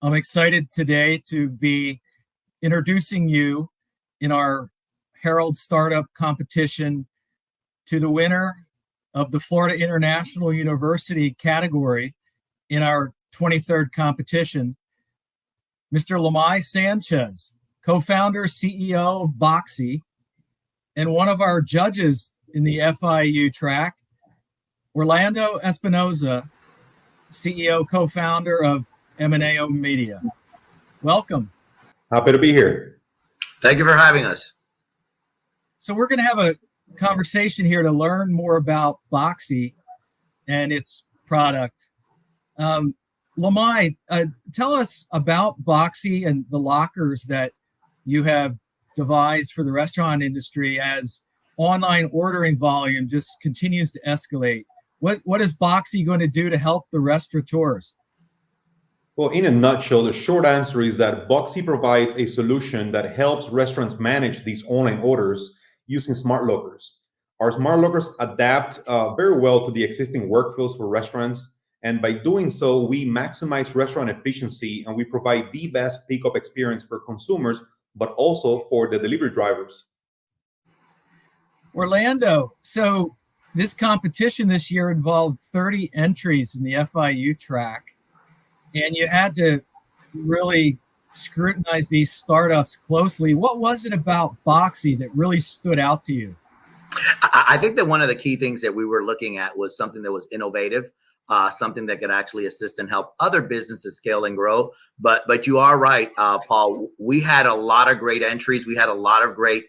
I'm excited today to be introducing you in our Herald Startup Competition to the winner of the Florida International University category in our 23rd competition, Mr. Lemay Sanchez, co-founder, CEO of Boxie, and one of our judges in the FIU track, Orlando Espinoza, CEO, co-founder of M&AO Media. Welcome. Happy to be here. Thank you for having us. So we're going to have a conversation here to learn more about Boxie and its product. Lemay, tell us about Boxie and the lockers that you have devised for the restaurant industry as online ordering volume just continues to escalate. What is Boxie going to do to help the restaurateurs? Well, in a nutshell, the short answer is that Boxie provides a solution that helps restaurants manage these online orders using smart lockers. Our smart lockers adapt very well to the existing workflows for restaurants. And by doing so, we maximize restaurant efficiency and we provide the best pickup experience for consumers, but also for the delivery drivers. Orlando, so this competition this year involved 30 entries in the FIU track, and you had to really scrutinize these startups closely. What was it about Boxie that really stood out to you? I think that one of the key things that we were looking at was something that was innovative, something that could actually assist and help other businesses scale and grow. But you are right, Paul. We had a lot of great entries. We had a lot of great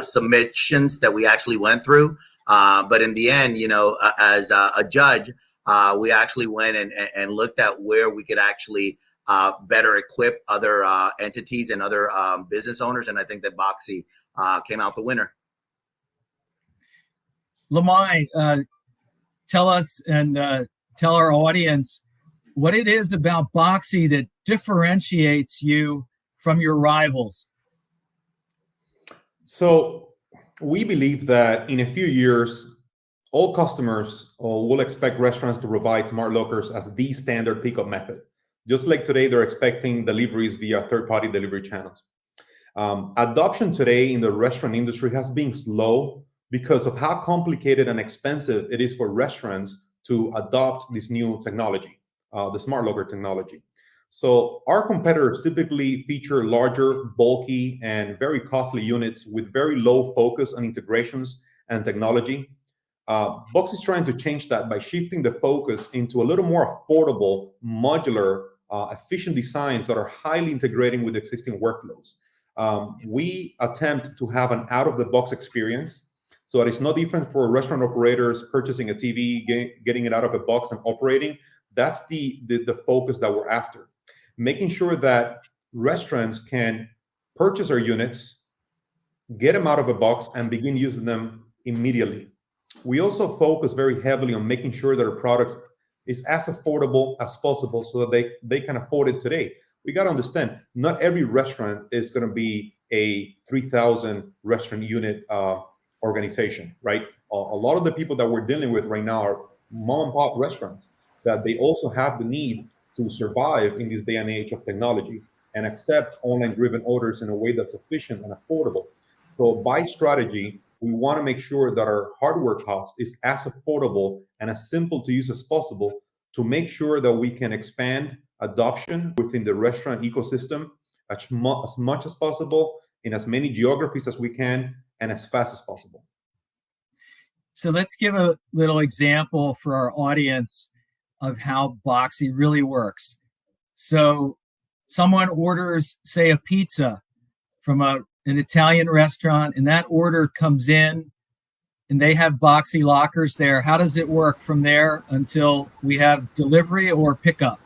submissions that we actually went through. But in the end, as a judge, we actually went and looked at where we could actually better equip other entities and other business owners. And I think that Boxie came out the winner. Lemay, tell us and tell our audience what it is about Boxie that differentiates you from your rivals. So we believe that in a few years, all customers will expect restaurants to provide smart lockers as the standard pickup method. Just like today, they're expecting deliveries via third-party delivery channels. Adoption today in the restaurant industry has been slow because of how complicated and expensive it is for restaurants to adopt this new technology, the smart locker technology. So our competitors typically feature larger, bulky, and very costly units with very low focus on integrations and technology. Boxie is trying to change that by shifting the focus into a little more affordable, modular, efficient designs that are highly integrating with existing workflows. We attempt to have an out-of-the-box experience so that it's no different for restaurant operators purchasing a TV, getting it out of a box and operating. That's the focus that we're after. Making sure that restaurants can purchase our units, get them out of a box, and begin using them immediately. We also focus very heavily on making sure that our products is as affordable as possible so that they can afford it today. We got to understand, not every restaurant is going to be a 3,000 restaurant unit organization, right? A lot of the people that we're dealing with right now are mom and pop restaurants that they also have the need to survive in this day and age of technology and accept online driven orders in a way that's efficient and affordable. So by strategy, we want to make sure that our hardware cost is as affordable and as simple to use as possible to make sure that we can expand adoption within the restaurant ecosystem as much as possible in as many geographies as we can and as fast as possible. So let's give a little example for our audience of how Boxie really works. So someone orders, say, a pizza from an Italian restaurant, and that order comes in, and they have Boxie lockers there. How does it work from there until we have delivery or pickup?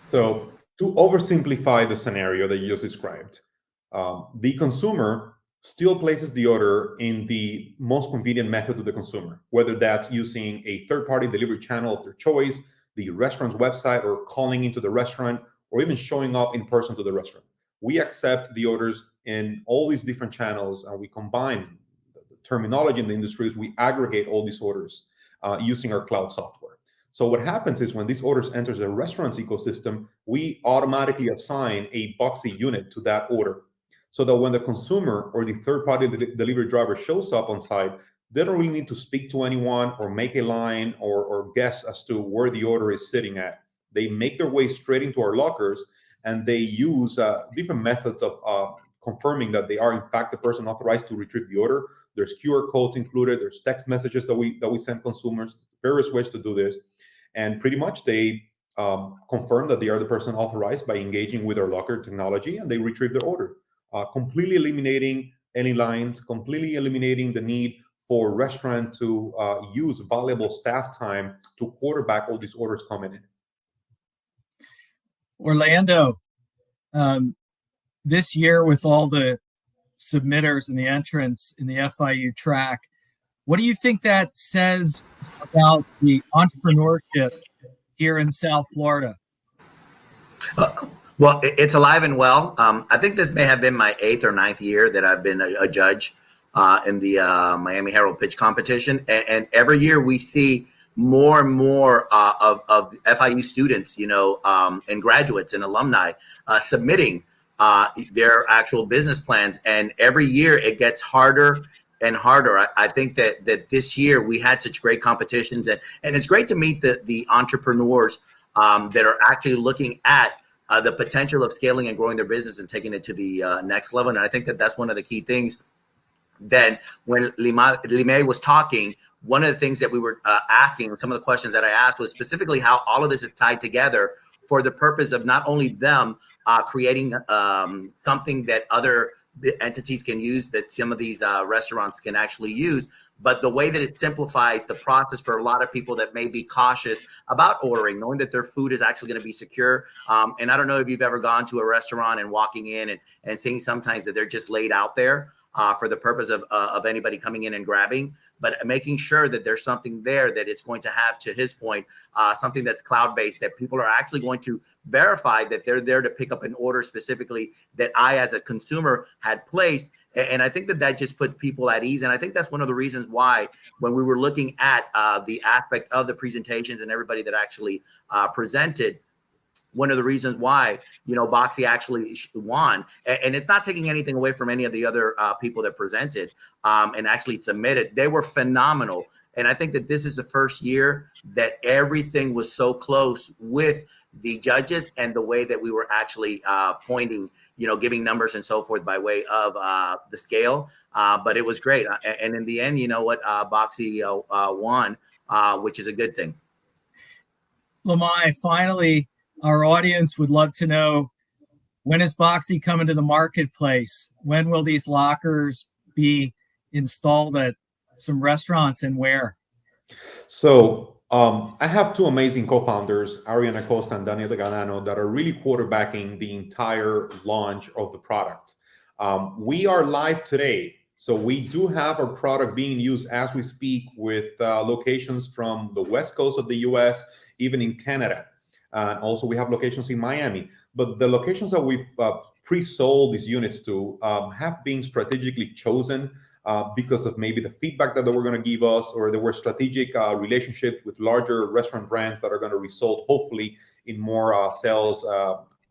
So to oversimplify the scenario that you just described, the consumer still places the order in the most convenient method to the consumer, whether that's using a third-party delivery channel of their choice, the restaurant's website, or calling into the restaurant, or even showing up in person to the restaurant. We accept the orders in all these different channels, and we combine the terminology in the industry is we aggregate all these orders using our cloud software. So what happens is when these orders enters the restaurant's ecosystem, we automatically assign a Boxie unit to that order, so that when the consumer or the third-party delivery driver shows up on site, they don't really need to speak to anyone or make a line or guess as to where the order is sitting at. They make their way straight into our lockers, and they use different methods of confirming that they are in fact the person authorized to retrieve the order. There's QR codes included. There's text messages that we send consumers. Various ways to do this, and pretty much they confirm that they are the person authorized by engaging with our locker technology, and they retrieve their order, completely eliminating any lines, completely eliminating the need for restaurant to use valuable staff time to quarterback all these orders coming in. Orlando, this year with all the submitters and the entrants in the FIU track, what do you think that says about the entrepreneurship here in South Florida? Well, it's alive and well. I think this may have been my 8th or 9th year that I've been a judge in the Miami Herald pitch competition. And every year we see more and more of FIU students, and graduates and alumni submitting their actual business plans. And every year it gets harder and harder. I think that this year we had such great competitions, and it's great to meet the entrepreneurs that are actually looking at the potential of scaling and growing their business and taking it to the next level. And I think that that's one of the key things. Then when Lemay was talking, one of the things that we were asking, some of the questions that I asked was specifically how all of this is tied together for the purpose of not only them creating something that other entities can use, that some of these restaurants can actually use, but the way that it simplifies the process for a lot of people that may be cautious about ordering, knowing that their food is actually going to be secure. And I don't know if you've ever gone to a restaurant and walking in and seeing sometimes that they're just laid out there for the purpose of anybody coming in and grabbing, but making sure that there's something there that it's going to have, to his point, something that's cloud-based, that people are actually going to verify that they're there to pick up an order specifically that I, as a consumer, had placed. And I think that just put people at ease. And I think that's one of the reasons why, when we were looking at the aspect of the presentations and everybody that actually presented, one of the reasons why, Boxie actually won. And it's not taking anything away from any of the other people that presented and actually submitted. They were phenomenal. And I think that this is the first year that everything was so close with the judges and the way that we were actually pointing, giving numbers and so forth by way of the scale. But it was great. And in the end, Boxie won, which is a good thing. Lemay, finally, our audience would love to know, when is Boxie coming to the marketplace? When will these lockers be installed at some restaurants, and where? So I have two amazing co-founders, Ariana Costa and Daniel Deganano, that are really quarterbacking the entire launch of the product. We are live today. So we do have our product being used as we speak with locations from the West Coast of the US, even in Canada. And also we have locations in Miami. But the locations that we've pre-sold these units to have been strategically chosen because of maybe the feedback that they were going to give us, or there were strategic relationships with larger restaurant brands that are going to result, hopefully, in more sales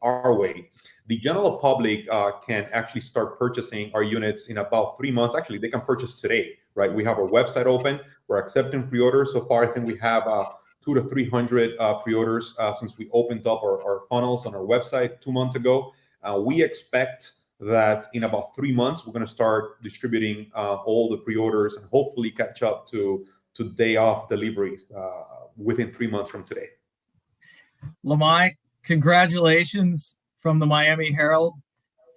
our way. The general public can actually start purchasing our units in about 3 months. Actually, they can purchase today, right? We have our website open. We're accepting pre-orders. So far, I think we have 200 to 300 pre-orders since we opened up our funnels on our website 2 months ago. We expect that in about 3 months, we're going to start distributing all the pre-orders and hopefully catch up to day off deliveries within 3 months from today. Lemay, congratulations from the Miami Herald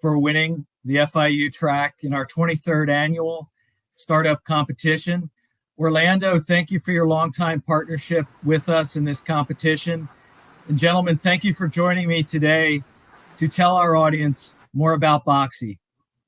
for winning the FIU track in our 23rd annual startup competition. Orlando, thank you for your longtime partnership with us in this competition. And gentlemen, thank you for joining me today to tell our audience more about Boxie.